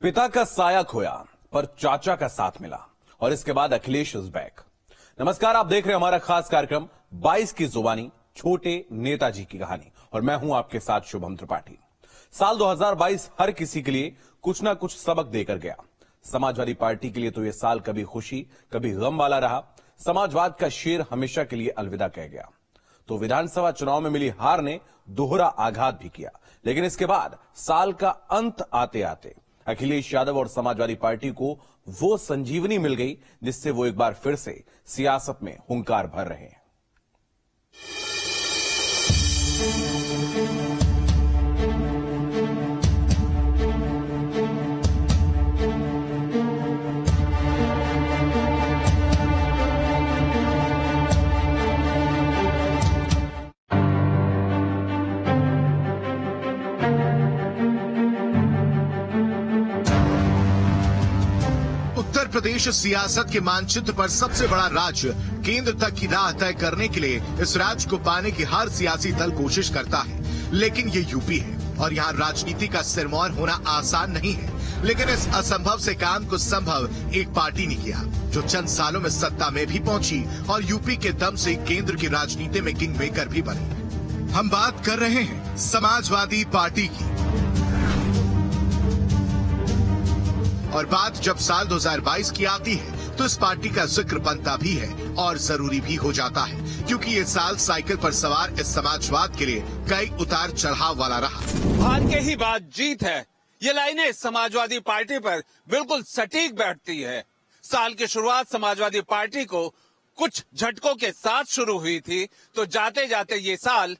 पिता का साया खोया पर चाचा का साथ मिला और इसके बाद अखिलेश इज बैक। नमस्कार, आप देख रहे हैं हमारा खास कार्यक्रम 22 की जुबानी, छोटे नेताजी की कहानी, और मैं हूं आपके साथ शुभम त्रिपाठी। साल 2022 हर किसी के लिए कुछ ना कुछ सबक देकर गया। समाजवादी पार्टी के लिए तो यह साल कभी खुशी कभी गम वाला रहा। समाजवाद का शेर हमेशा के लिए अलविदा कह गया। तो विधानसभा चुनाव में मिली हार ने दोहरा आघात भी किया, लेकिन इसके बाद साल का अंत आते आते अखिलेश यादव और समाजवादी पार्टी को वो संजीवनी मिल गई जिससे वो एक बार फिर से सियासत में हुंकार भर रहे हैं। उत्तर प्रदेश सियासत के मानचित्र पर सबसे बड़ा राज्य, केंद्र तक की राह तय करने के लिए इस राज्य को पाने की हर सियासी दल कोशिश करता है। लेकिन ये यूपी है और यहाँ राजनीति का सिरमौर होना आसान नहीं है। लेकिन इस असंभव से काम को संभव एक पार्टी ने किया, जो चंद सालों में सत्ता में भी पहुंची और यूपी के दम से केंद्र की राजनीति में किंग मेकर भी बनी। हम बात कर रहे हैं समाजवादी पार्टी की। और बात जब साल 2022 की आती है तो इस पार्टी का जिक्र बनता भी है और जरूरी भी हो जाता है, क्योंकि ये साल साइकिल पर सवार इस समाजवाद के लिए कई उतार चढ़ाव वाला रहा। हार के ही बाद जीत है, ये लाइनें समाजवादी पार्टी पर बिल्कुल सटीक बैठती है। साल की शुरुआत समाजवादी पार्टी को कुछ झटकों के साथ शुरू हुई थी, तो जाते जाते ये साल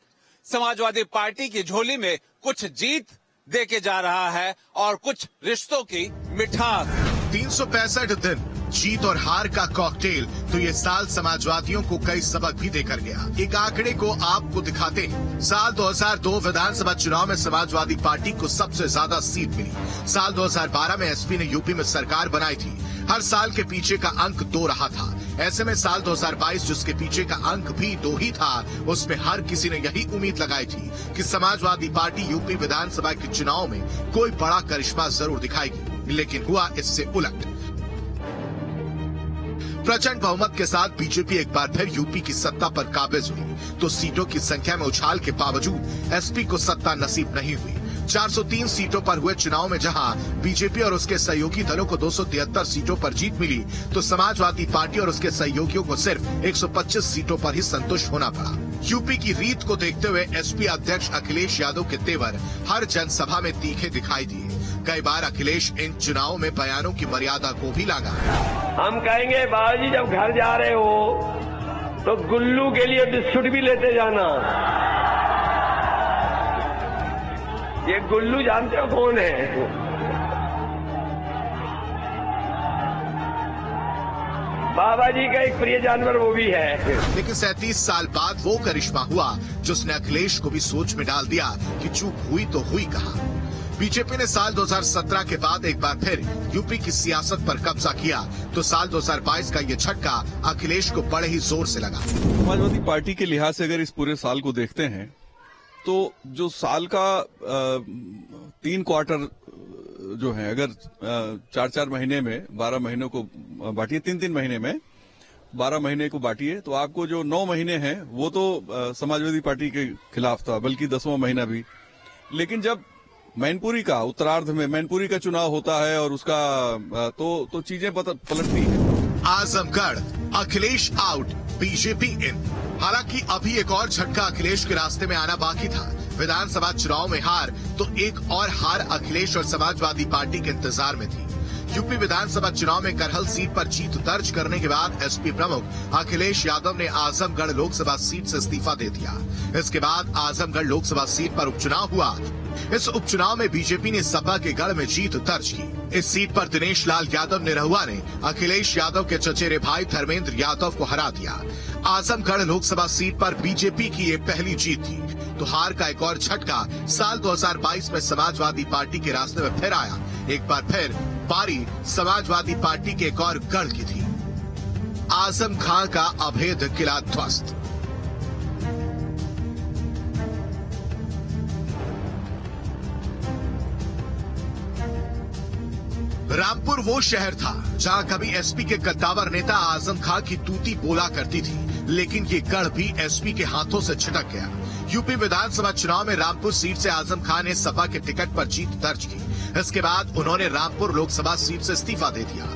समाजवादी पार्टी की झोली में कुछ जीत देके जा रहा है और कुछ रिश्तों की मिठास। 365 दिन जीत और हार का कॉकटेल, तो ये साल समाजवादियों को कई सबक भी देकर गया। एक आंकड़े को आपको दिखाते हैं। साल 2002 विधानसभा चुनाव में समाजवादी पार्टी को सबसे ज्यादा सीट मिली। साल 2012 में एसपी ने यूपी में सरकार बनाई थी। हर साल के पीछे का अंक 2 रहा था। ऐसे में साल 2022 जिसके पीछे का अंक भी 2 ही था, उसमें हर किसी ने यही उम्मीद लगाई थी कि समाजवादी पार्टी यूपी विधानसभा के चुनाव में कोई बड़ा करिश्मा जरूर दिखाएगी। लेकिन हुआ इससे उलट। प्रचंड बहुमत के साथ बीजेपी एक बार फिर यूपी की सत्ता पर काबिज हुई, तो सीटों की संख्या में उछाल के बावजूद एसपी को सत्ता नसीब नहीं हुई। 403 सीटों पर हुए चुनाव में जहां बीजेपी और उसके सहयोगी दलों को 273 सीटों पर जीत मिली, तो समाजवादी पार्टी और उसके सहयोगियों को सिर्फ 125 सीटों पर ही संतुष्ट होना पड़ा। यूपी की रीत को देखते हुए एसपी अध्यक्ष अखिलेश यादव के तेवर हर जनसभा में तीखे दिखाई दिए। कई बार अखिलेश इन चुनावों में बयानों की मर्यादा को भी लांघा। हम कहेंगे बाबूजी जब घर जा रहे हो तो गुल्लू के लिए बिस्कुट भी लेते जाना। ये गुल्लू जानते हो कौन है? बाबा जी का एक प्रिय जानवर वो भी है। लेकिन 37 साल बाद वो करिश्मा हुआ जिसने अखिलेश को भी सोच में डाल दिया कि चूक हुई तो हुई कहाँ। बीजेपी ने साल 2017 के बाद एक बार फिर यूपी की सियासत पर कब्जा किया, तो साल 2022 का ये झटका अखिलेश को बड़े ही जोर से लगा। समाजवादी पार्टी के लिहाज से अगर इस पूरे साल को देखते हैं तो जो साल का 3 क्वार्टर जो है, अगर 4-4 महीने में 12 महीनों को बांटिए, 3-3 महीने में 12 महीने को बांटिए, तो आपको जो 9 महीने हैं वो तो समाजवादी पार्टी के खिलाफ था, बल्कि 10वां महीना भी। लेकिन जब मैनपुरी का उत्तरार्ध में मैनपुरी का चुनाव होता है और उसका तो चीजें पलटती है। Azamgarh, Akhilesh out, BJP in. हालांकि अभी एक और झटका अखिलेश के रास्ते में आना बाकी था। विधानसभा चुनाव में हार, तो एक और हार अखिलेश और समाजवादी पार्टी के इंतजार में थी। यूपी विधानसभा चुनाव में करहल सीट पर जीत दर्ज करने के बाद एसपी प्रमुख अखिलेश यादव ने आजमगढ़ लोकसभा सीट से इस्तीफा दे दिया। इसके बाद आजमगढ़ लोकसभा सीट पर उपचुनाव हुआ। इस उपचुनाव में बीजेपी ने सपा के गढ़ में जीत दर्ज की। इस सीट पर दिनेश लाल यादव निरहुआ ने अखिलेश यादव के चचेरे भाई धर्मेंद्र यादव को हरा दिया। आजमगढ़ लोकसभा सीट पर बीजेपी की ये पहली जीत थी। तो हार का एक और झटका साल 2022 में समाजवादी पार्टी के रास्ते में फिर आया। एक बार फिर पारी समाजवादी पार्टी के एक और गढ़ की थी। आजम खां का अभेद किला ध्वस्त। रामपुर वो शहर था जहां कभी एसपी के कद्दावर नेता आजम खां की तूती बोला करती थी, लेकिन ये गढ़ भी एसपी के हाथों से छिटक गया। यूपी विधानसभा चुनाव में रामपुर सीट से आजम खां ने सपा के टिकट पर जीत दर्ज की। इसके बाद उन्होंने रामपुर लोकसभा सीट से इस्तीफा दे दिया।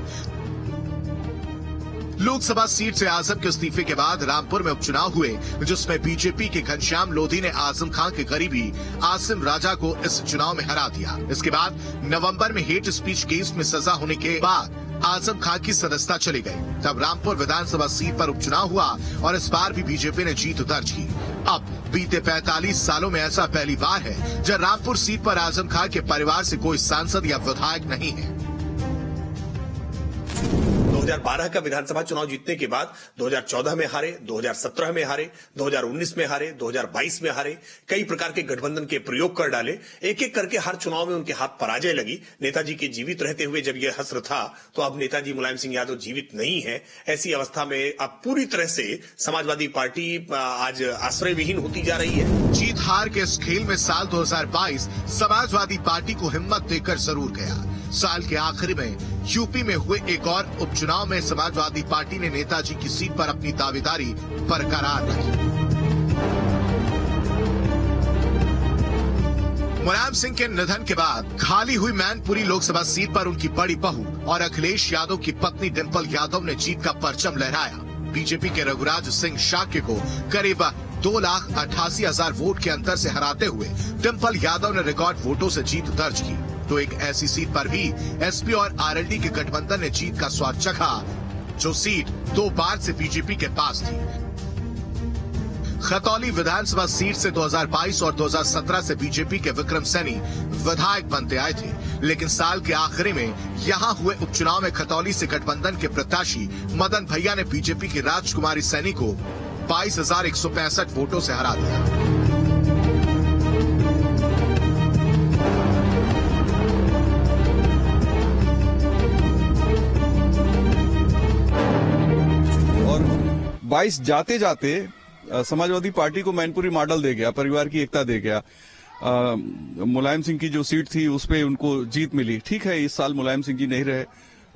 लोकसभा सीट से आजम के इस्तीफे के बाद रामपुर में उपचुनाव हुए, जिसमें बीजेपी के घनश्याम लोधी ने आजम खां के करीबी आसिम राजा को इस चुनाव में हरा दिया। इसके बाद नवंबर में हेट स्पीच केस में सजा होने के बाद आजम खां की सदस्यता चली गई। तब रामपुर विधानसभा सीट पर उपचुनाव हुआ और इस बार भी बीजेपी ने जीत दर्ज की। अब बीते 45 सालों में ऐसा पहली बार है जब रामपुर सीट पर आजम खां के परिवार से कोई सांसद या विधायक नहीं है। 2012 का विधानसभा चुनाव जीतने के बाद 2014 में हारे, 2017 में हारे, 2019 में हारे, 2022 में हारे, कई प्रकार के गठबंधन के प्रयोग कर डाले। एक एक करके हर चुनाव में उनके हाथ पराजय लगी। नेताजी के जीवित रहते हुए जब यह हस्र था तो अब नेताजी मुलायम सिंह यादव जीवित नहीं है। ऐसी अवस्था में अब पूरी तरह से समाजवादी पार्टी आज आश्रय विहीन होती जा रही है। जीत हार के इस खेल में साल 2022 समाजवादी पार्टी को हिम्मत देकर जरूर गया। साल के आखिरी में यूपी में हुए एक और उपचुनाव में समाजवादी पार्टी ने नेताजी की सीट पर अपनी दावेदारी बरकरार रखी। मुलायम सिंह के निधन के बाद खाली हुई मैनपुरी लोकसभा सीट पर उनकी बड़ी बहू और अखिलेश यादव की पत्नी डिंपल यादव ने जीत का परचम लहराया। बीजेपी के रघुराज सिंह शाक्य को करीब 2,88,000 वोट के अंतर से हराते हुए डिंपल यादव ने रिकॉर्ड वोटों से जीत दर्ज की। तो एक ऐसी सीट पर भी एसपी और आरएलडी के गठबंधन ने जीत का स्वाद चखा, जो सीट 2 बार से बीजेपी के पास थी। खतौली विधानसभा सीट से 2022 और 2017 से बीजेपी के विक्रम सैनी विधायक बनते आए थे, लेकिन साल के आखिरी में यहां हुए उपचुनाव में खतौली से गठबंधन के प्रत्याशी मदन भैया ने बीजेपी की राजकुमारी सैनी को 22,165 वोटों से हरा दिया। और 22 जाते जाते समाजवादी पार्टी को मैनपुरी मॉडल दे गया, परिवार की एकता दे गया। मुलायम सिंह की जो सीट थी उस पे उनको जीत मिली। ठीक है, इस साल मुलायम सिंह जी नहीं रहे,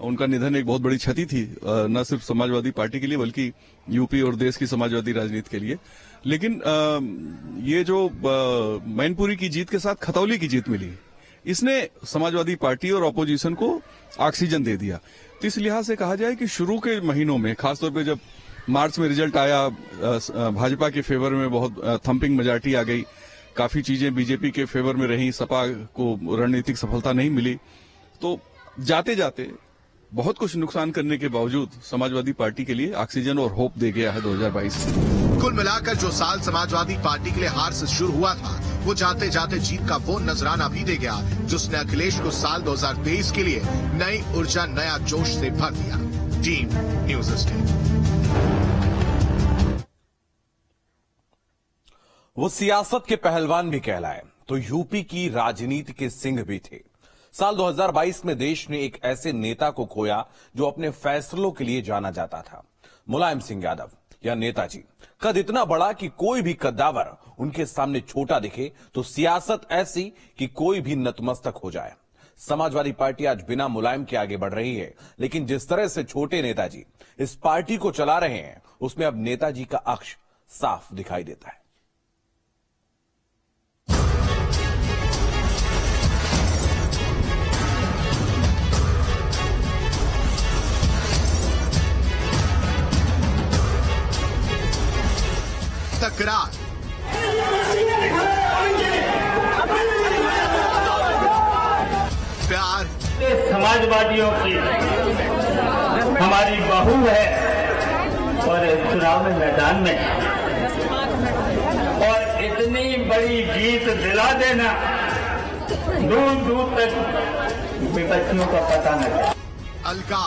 उनका निधन एक बहुत बड़ी क्षति थी, न सिर्फ समाजवादी पार्टी के लिए बल्कि यूपी और देश की समाजवादी राजनीति के लिए। लेकिन ये जो मैनपुरी की जीत के साथ खतौली की जीत मिली, इसने समाजवादी पार्टी और ऑपोजिशन को ऑक्सीजन दे दिया। तो इस लिहाज से कहा जाए कि शुरू के महीनों में, खासतौर पर जब मार्च में रिजल्ट आया, भाजपा के फेवर में बहुत थंपिंग मेजॉरिटी आ गई, काफी चीजें बीजेपी के फेवर में रही, सपा को रणनीतिक सफलता नहीं मिली। तो जाते जाते बहुत कुछ नुकसान करने के बावजूद समाजवादी पार्टी के लिए ऑक्सीजन और होप दे गया है 2022 से। कुल मिलाकर जो साल समाजवादी पार्टी के लिए हार से शुरू हुआ था, वो जाते जाते जीत का वो नजराना भी दे गया, जिसने अखिलेश को साल 2023 के लिए नई ऊर्जा, नया जोश से भर दिया। Team news state. वो सियासत के पहलवान भी कहलाए तो यूपी की राजनीति के सिंह भी थे। साल 2022 में देश ने एक ऐसे नेता को खोया जो अपने फैसलों के लिए जाना जाता था। मुलायम सिंह यादव या नेताजी, कद इतना बड़ा कि कोई भी कद्दावर उनके सामने छोटा दिखे तो सियासत ऐसी कि कोई भी नतमस्तक हो जाए। समाजवादी पार्टी आज बिना मुलायम के आगे बढ़ रही है, लेकिन जिस तरह से छोटे नेताजी इस पार्टी को चला रहे हैं, उसमें अब नेताजी का अक्ष साफ दिखाई देता है। तकरार, प्यार, समाजवादियों की हमारी बहू है और चुनाव में मैदान में, और इतनी बड़ी जीत दिला देना, दूर दूर तक विपक्षियों का पता नहीं। अलका,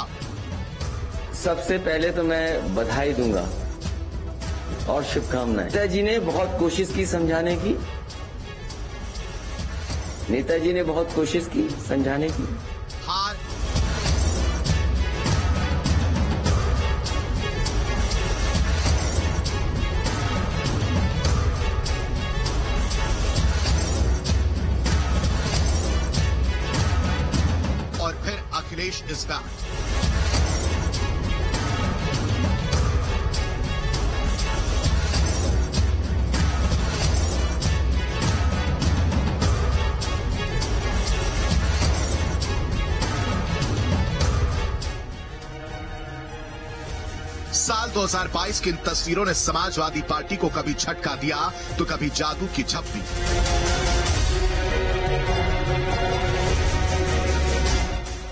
सबसे पहले तो मैं बधाई दूंगा और शुभकामनाएं। नेताजी ने बहुत कोशिश की समझाने की, नेताजी ने बहुत कोशिश की समझाने की। हार, और फिर अखिलेश इज बैक। साल 2022 की इन तस्वीरों ने समाजवादी पार्टी को कभी झटका दिया तो कभी जादू की झप्पी।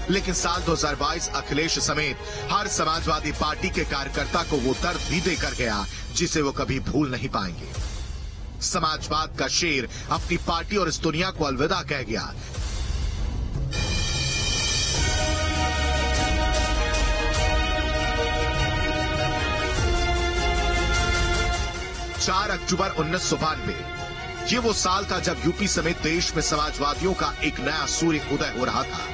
लेकिन साल 2022 अखिलेश समेत हर समाजवादी पार्टी के कार्यकर्ता को वो दर्द भी देकर गया जिसे वो कभी भूल नहीं पाएंगे। समाजवाद का शेर अपनी पार्टी और इस दुनिया को अलविदा कह गया। 4 अक्टूबर 1992 ये वो साल था जब यूपी समेत देश में समाजवादियों का एक नया सूर्य उदय हो रहा था।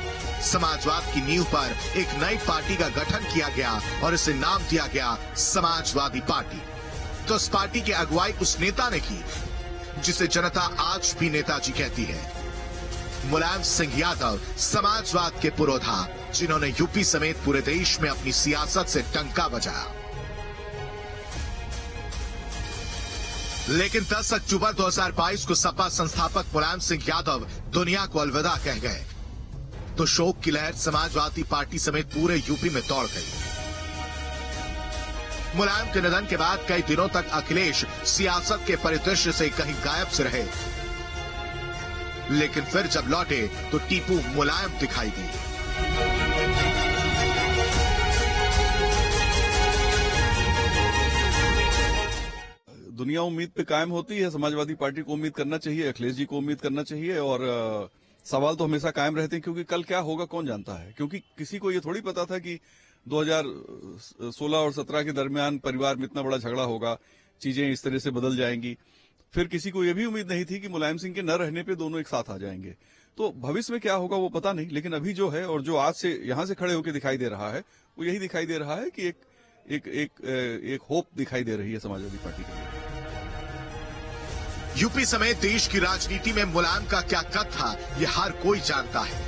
समाजवाद की नींव पर एक नई पार्टी का गठन किया गया और इसे नाम दिया गया समाजवादी पार्टी। तो इस पार्टी की अगुवाई उस नेता ने की जिसे जनता आज भी नेताजी कहती है। मुलायम सिंह यादव समाजवाद के पुरोधा, जिन्होंने यूपी समेत पूरे देश में अपनी सियासत से डंका बजाया। लेकिन 10 अक्टूबर 2022 को सपा संस्थापक मुलायम सिंह यादव दुनिया को अलविदा कह गए तो शोक की लहर समाजवादी पार्टी समेत पूरे यूपी में दौड़ गई। मुलायम के निधन के बाद कई दिनों तक अखिलेश सियासत के परिदृश्य से कहीं गायब से रहे, लेकिन फिर जब लौटे तो टीपू मुलायम दिखाई दी। दुनिया उम्मीद पे कायम होती है। समाजवादी पार्टी को उम्मीद करना चाहिए, अखिलेश जी को उम्मीद करना चाहिए और सवाल तो हमेशा कायम रहते हैं क्योंकि कल क्या होगा कौन जानता है। क्योंकि किसी को ये थोड़ी पता था कि 2016 और 17 के दरमियान परिवार में इतना बड़ा झगड़ा होगा, चीजें इस तरह से बदल जाएंगी। फिर किसी को यह भी उम्मीद नहीं थी कि मुलायम सिंह के न रहने पे दोनों एक साथ आ जाएंगे। तो भविष्य में क्या होगा वो पता नहीं, लेकिन अभी जो है और जो आज से यहां से खड़े होकर दिखाई दे रहा है वो यही दिखाई दे रहा है कि एक होप दिखाई दे रही है समाजवादी पार्टी के लिए। यूपी समेत देश की राजनीति में मुलायम का क्या कद था ये हर कोई जानता है।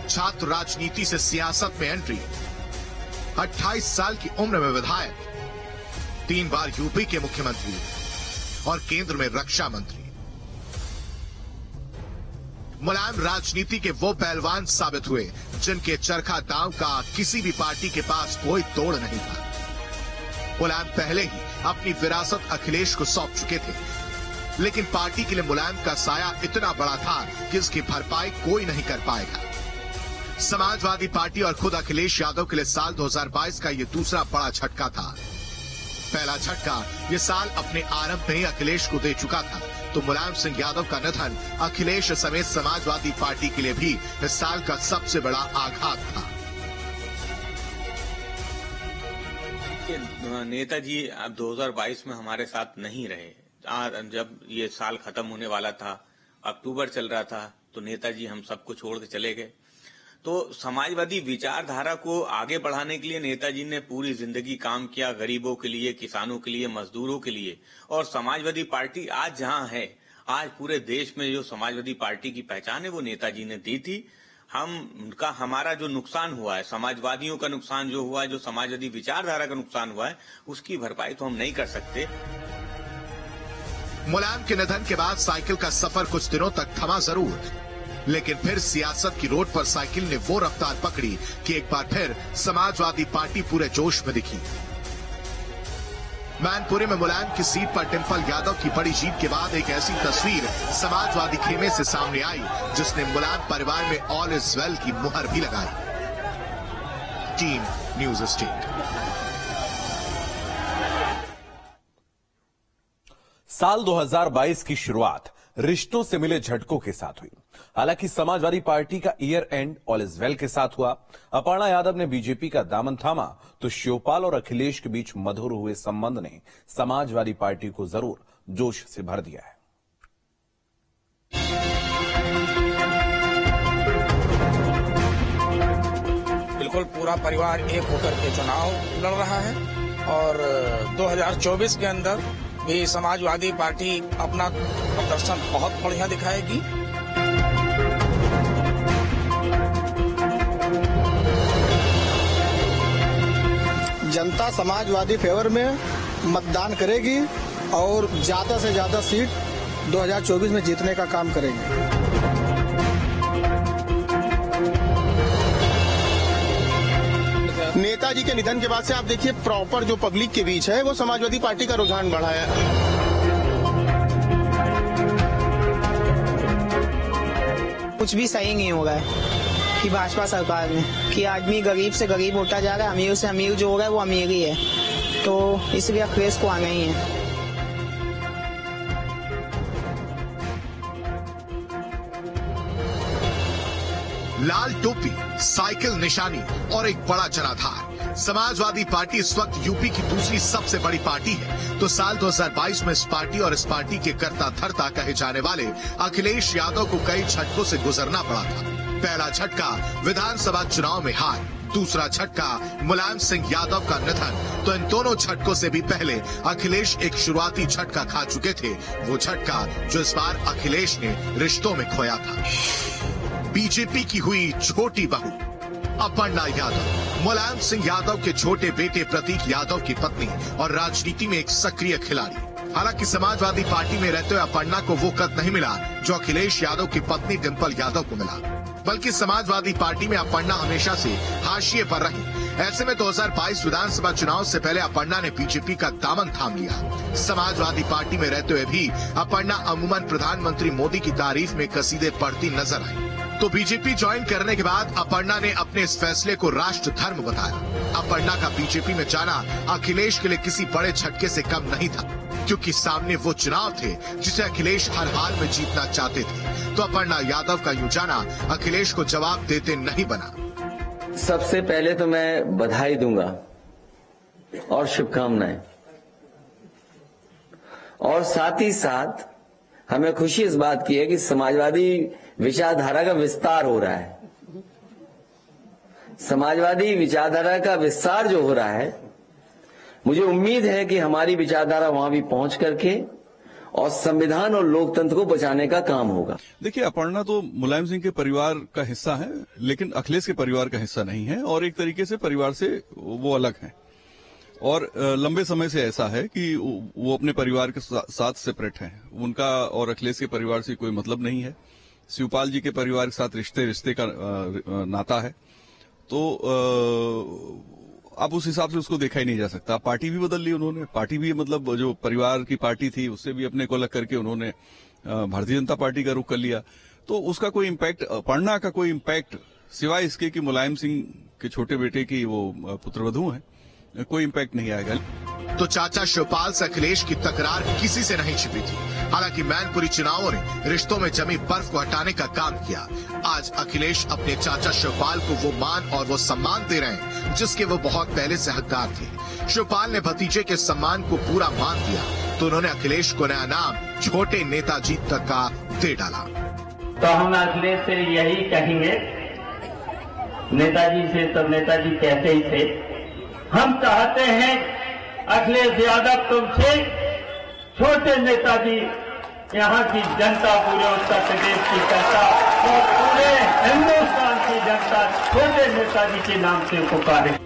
छात्र राजनीति से सियासत में एंट्री, 28 साल की उम्र में विधायक, 3 बार यूपी के मुख्यमंत्री और केंद्र में रक्षा मंत्री। मुलायम राजनीति के वो पहलवान साबित हुए जिनके चरखा दांव का किसी भी पार्टी के पास कोई तोड़ नहीं था। मुलायम पहले ही अपनी विरासत अखिलेश को सौंप चुके थे, लेकिन पार्टी के लिए मुलायम का साया इतना बड़ा था कि इसकी भरपाई कोई नहीं कर पाएगा। समाजवादी पार्टी और खुद अखिलेश यादव के लिए साल 2022 का ये दूसरा बड़ा झटका था। पहला झटका ये साल अपने आरंभ में ही अखिलेश को दे चुका था, तो मुलायम सिंह यादव का निधन अखिलेश समेत समाजवादी पार्टी के लिए भी इस साल का सबसे बड़ा आघात था। नेताजी अब 2022 में हमारे साथ नहीं रहे। जब ये साल खत्म होने वाला था, अक्टूबर चल रहा था, तो नेताजी हम सबको छोड़ के चले गए। तो समाजवादी विचारधारा को आगे बढ़ाने के लिए नेताजी ने पूरी जिंदगी काम किया, गरीबों के लिए, किसानों के लिए, मजदूरों के लिए। और समाजवादी पार्टी आज जहां है, आज पूरे देश में जो समाजवादी पार्टी की पहचान है वो नेताजी ने दी थी। हमारा जो नुकसान हुआ है, समाजवादियों का नुकसान जो हुआ है, जो समाजवादी विचारधारा का नुकसान हुआ है, उसकी भरपाई तो हम नहीं कर सकते। मुलायम के निधन के बाद साइकिल का सफर कुछ दिनों तक थमा जरूर, लेकिन फिर सियासत की रोड पर साइकिल ने वो रफ्तार पकड़ी कि एक बार फिर समाजवादी पार्टी पूरे जोश में दिखी। मैनपुरी में मुलायम की सीट पर डिंपल यादव की बड़ी जीत के बाद एक ऐसी तस्वीर समाजवादी खेमे से सामने आई जिसने मुलायम परिवार में ऑल इज वेल की मुहर भी लगाई। Team news state. साल 2022 की शुरुआत रिश्तों से मिले झटकों के साथ हुई। हालांकि समाजवादी पार्टी का year and all is well के साथ हुआ। अपर्णा यादव ने बीजेपी का दामन थामा तो शिवपाल और अखिलेश के बीच मधुर हुए संबंध ने समाजवादी पार्टी को जरूर जोश से भर दिया है। बिल्कुल पूरा परिवार एक होकर के चुनाव लड़ रहा है और 2024 के अंदर भी समाजवादी पार्टी अपना प्रदर्शन बहुत बढ़िया दिखाएगी। जनता समाजवादी फेवर में मतदान करेगी और ज्यादा से ज्यादा सीट 2024 में जीतने का काम करेंगे। नेताजी के निधन के बाद से आप देखिए प्रॉपर जो पब्लिक के बीच है वो समाजवादी पार्टी का रुझान बढ़ा है। कुछ भी सही नहीं हो रहा है कि भाजपा सरकार में कि आदमी गरीब से गरीब होता जा रहा है, अमीर से अमीर जो हो रहा है वो अमीर ही है, तो इसलिए अखिलेश को आना ही है। लाल टोपी, साइकिल निशानी और एक बड़ा जनाधार। समाजवादी पार्टी इस वक्त यूपी की दूसरी सबसे बड़ी पार्टी है, तो साल 2022 में इस पार्टी और इस पार्टी के कर्ता धर्ता कहे जाने वाले अखिलेश यादव को कई झटकों से गुजरना पड़ा था। पहला झटका विधानसभा चुनाव में हार, दूसरा झटका मुलायम सिंह यादव का निधन। तो इन दोनों झटकों से भी पहले अखिलेश एक शुरुआती झटका खा चुके थे, वो झटका जो इस बार अखिलेश ने रिश्तों में खोया था। बीजेपी की हुई छोटी बहू अपर्णा यादव, मुलायम सिंह यादव के छोटे बेटे प्रतीक यादव की पत्नी और राजनीति में एक सक्रिय खिलाड़ी। हालांकि समाजवादी पार्टी में रहते हुए अपर्णा को वो कद नहीं मिला जो अखिलेश यादव की पत्नी डिंपल यादव को मिला, बल्कि समाजवादी पार्टी में अपर्णा हमेशा से हाशिए पर रही। ऐसे में 2022 विधानसभा चुनाव से पहले अपर्णा ने बीजेपी का दामन थाम लिया। समाजवादी पार्टी में रहते हुए भी अपर्णा अमूमन प्रधानमंत्री मोदी की तारीफ में कसीदे पढ़ती नजर आई। तो बीजेपी ज्वाइन करने के बाद अपर्णा ने अपने इस फैसले को राष्ट्र धर्म बताया। अपर्णा का बीजेपी में जाना अखिलेश के लिए किसी बड़े झटके से कम नहीं था, क्योंकि सामने वो चुनाव थे जिसे अखिलेश हर हाल में जीतना चाहते थे। तो अपर्णा यादव का यूं जाना अखिलेश को जवाब देते नहीं बना। सबसे पहले तो मैं बधाई दूंगा और शुभकामनाएं, और साथ ही साथ हमें खुशी इस बात की है कि समाजवादी विचारधारा का विस्तार हो रहा है। समाजवादी विचारधारा का विस्तार जो हो रहा है, मुझे उम्मीद है कि हमारी विचारधारा वहां भी पहुंच करके और संविधान और लोकतंत्र को बचाने का काम होगा। देखिए, अपर्णा तो मुलायम सिंह के परिवार का हिस्सा है, लेकिन अखिलेश के परिवार का हिस्सा नहीं है, और एक तरीके से परिवार से वो अलग है। और लंबे समय से ऐसा है कि वो अपने परिवार के साथ सेपरेट हैं। उनका और अखिलेश के परिवार से कोई मतलब नहीं है। शिवपाल जी के परिवार के साथ रिश्ते का नाता है, तो अब उस हिसाब से उसको देखा ही नहीं जा सकता। पार्टी भी बदल ली उन्होंने, पार्टी भी मतलब जो परिवार की पार्टी थी उससे भी अपने को अलग करके उन्होंने भारतीय जनता पार्टी का रुख कर लिया। तो उसका कोई इम्पैक्ट, अपर्णा का कोई इम्पैक्ट सिवाय इसके कि मुलायम सिंह के छोटे बेटे की वो पुत्रवधू है, कोई इम्पैक्ट नहीं आएगा। तो चाचा शिवपाल से अखिलेश की तकरार किसी से नहीं छिपी थी। हालांकि मैनपुरी चुनावों ने रिश्तों में जमी बर्फ को हटाने का काम किया। आज अखिलेश अपने चाचा शिवपाल को वो मान और वो सम्मान दे रहे हैं जिसके वो बहुत पहले से हकदार थे। शिवपाल ने भतीजे के सम्मान को पूरा मान दिया, तो उन्होंने अखिलेश को नया नाम छोटे नेताजी तक का दे डाला। तो हम अखिलेश से यही कहेंगे, नेताजी से तो नेताजी कहते ही थे, हम चाहते हैं अखिलेश यादव तुमसे छोटे नेताजी, यहाँ की जनता, पूरे उत्तर प्रदेश की जनता और पूरे हिंदुस्तान की जनता छोटे नेताजी के नाम से पुकारे।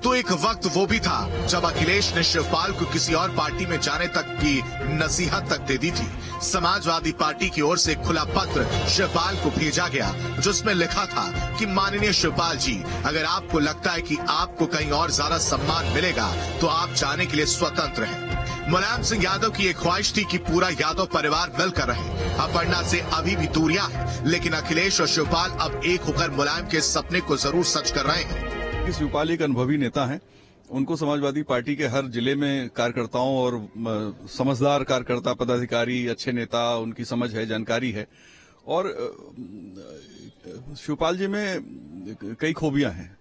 तो एक वक्त वो भी था जब अखिलेश ने शिवपाल को किसी और पार्टी में जाने तक की नसीहत तक दे दी थी। समाजवादी पार्टी की ओर से खुला पत्र शिवपाल को भेजा गया जिसमें लिखा था कि माननीय शिवपाल जी, अगर आपको लगता है कि आपको कहीं और ज्यादा सम्मान मिलेगा तो आप जाने के लिए स्वतंत्र हैं। मुलायम सिंह यादव की एक ख्वाहिश थी कि पूरा यादव परिवार मिलकर रहे। अपर्णा से अभी भी दूरियां हैं, लेकिन अखिलेश और शिवपाल अब एक होकर मुलायम के सपने को जरूर सच कर रहे हैं। शिवपाल एक अनुभवी नेता हैं, उनको समाजवादी पार्टी के हर जिले में कार्यकर्ताओं और समझदार कार्यकर्ता, पदाधिकारी, अच्छे नेता, उनकी समझ है, जानकारी है। और शिवपाल जी में कई खूबियां हैं।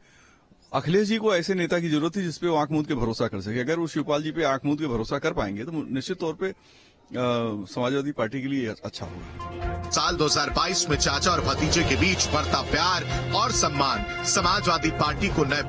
अखिलेश जी को ऐसे नेता की जरूरत थी जिसपे वो आंख मूंद के भरोसा कर सके। अगर वो शिवपाल जी पे आंख मूंद के भरोसा कर पाएंगे तो निश्चित तौर पे समाजवादी पार्टी के लिए अच्छा होगा। साल 2022 में चाचा और भतीजे के बीच बढ़ता प्यार और सम्मान समाजवादी पार्टी को नए